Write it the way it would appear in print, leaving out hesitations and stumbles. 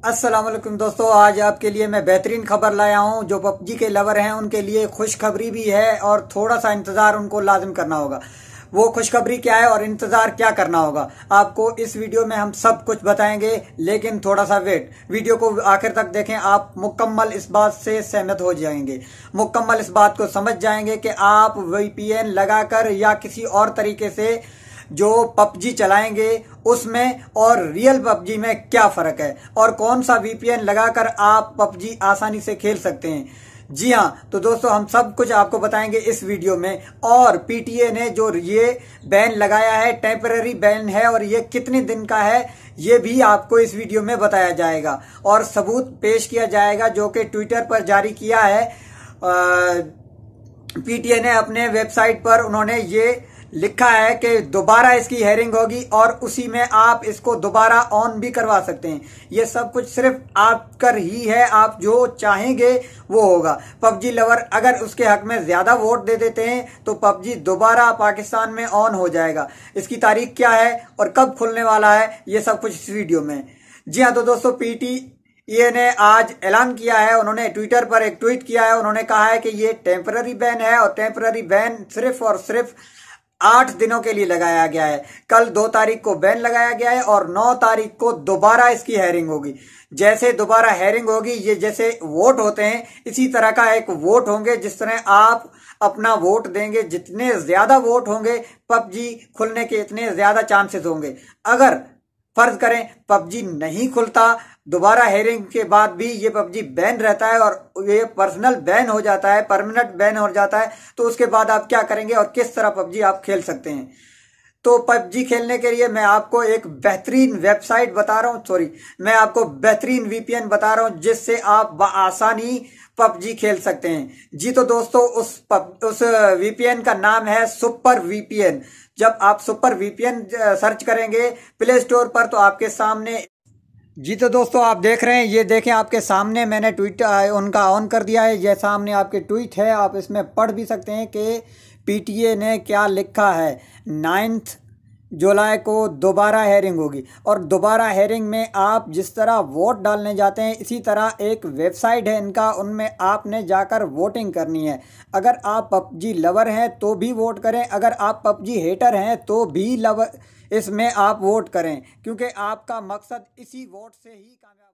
अस्सलाम वालेकुम दोस्तों, आज आपके लिए मैं बेहतरीन खबर लाया हूं। जो पबजी के लवर हैं उनके लिए खुशखबरी भी है और थोड़ा सा इंतजार उनको लाजिम करना होगा। वो खुशखबरी क्या है और इंतजार क्या करना होगा, आपको इस वीडियो में हम सब कुछ बताएंगे। लेकिन थोड़ा सा वेट, वीडियो को आखिर तक देखें, आप मुकम्मल इस बात से सहमत हो जाएंगे, मुकम्मल इस बात को समझ जाएंगे कि आप वीपीएन लगाकर या किसी और तरीके से जो पबजी चलाएंगे उसमें और रियल पबजी में क्या फर्क है और कौन सा वीपीएन लगाकर आप पबजी आसानी से खेल सकते हैं। जी हाँ, तो दोस्तों हम सब कुछ आपको बताएंगे इस वीडियो में। और पीटीए ने जो ये बैन लगाया है, टेम्पररी बैन है और ये कितने दिन का है ये भी आपको इस वीडियो में बताया जाएगा और सबूत पेश किया जाएगा जो कि ट्विटर पर जारी किया है। पीटीए ने अपने वेबसाइट पर उन्होंने ये लिखा है कि दोबारा इसकी हेयरिंग होगी और उसी में आप इसको दोबारा ऑन भी करवा सकते हैं। ये सब कुछ सिर्फ आप कर ही है, आप जो चाहेंगे वो होगा। पबजी लवर अगर उसके हक में ज्यादा वोट दे देते हैं तो पबजी दोबारा पाकिस्तान में ऑन हो जाएगा। इसकी तारीख क्या है और कब खुलने वाला है ये सब कुछ इस वीडियो में। जी हाँ, तो दोस्तों पीटीए ने आज ऐलान किया है, उन्होंने ट्विटर पर एक ट्वीट किया है। उन्होंने कहा है कि ये टेम्पररी बैन है और टेम्पररी बैन सिर्फ और सिर्फ 8 दिनों के लिए लगाया गया है। कल 2 तारीख को बैन लगाया गया है और 9 तारीख को दोबारा इसकी हेयरिंग होगी। जैसे दोबारा हेयरिंग होगी, ये जैसे वोट होते हैं इसी तरह का एक वोट होंगे। जिस तरह आप अपना वोट देंगे, जितने ज्यादा वोट होंगे पबजी खुलने के इतने ज्यादा चांसेस होंगे। अगर फर्ज करें पबजी नहीं खुलता, दोबारा हेयरिंग के बाद भी ये पबजी बैन रहता है और ये पर्सनल बैन हो जाता है, परमानेंट बैन हो जाता है, तो उसके बाद आप क्या करेंगे और किस तरह पबजी आप खेल सकते हैं। तो पबजी खेलने के लिए मैं आपको एक बेहतरीन वेबसाइट बता रहा हूँ, मैं आपको बेहतरीन वीपीएन बता रहा हूँ जिससे आप बआसानी पबजी खेल सकते हैं। जी तो दोस्तों उस वीपीएन का नाम है सुपर वीपीएन। जब आप सुपर वीपीएन सर्च करेंगे प्ले स्टोर पर तो आपके सामने, जी तो दोस्तों आप देख रहे हैं, ये देखें आपके सामने मैंने ट्वीट उनका ऑन कर दिया है। ये सामने आपके ट्वीट है, आप इसमें पढ़ भी सकते हैं कि पीटीए ने क्या लिखा है। 9 जुलाई को दोबारा हेयरिंग होगी और दोबारा हेयरिंग में आप जिस तरह वोट डालने जाते हैं इसी तरह एक वेबसाइट है इनका, उनमें आपने जाकर वोटिंग करनी है। अगर आप पबजी लवर हैं तो भी वोट करें, अगर आप पबजी हेटर हैं तो भी इसमें आप वोट करें, क्योंकि आपका मकसद इसी वोट से ही कामयाब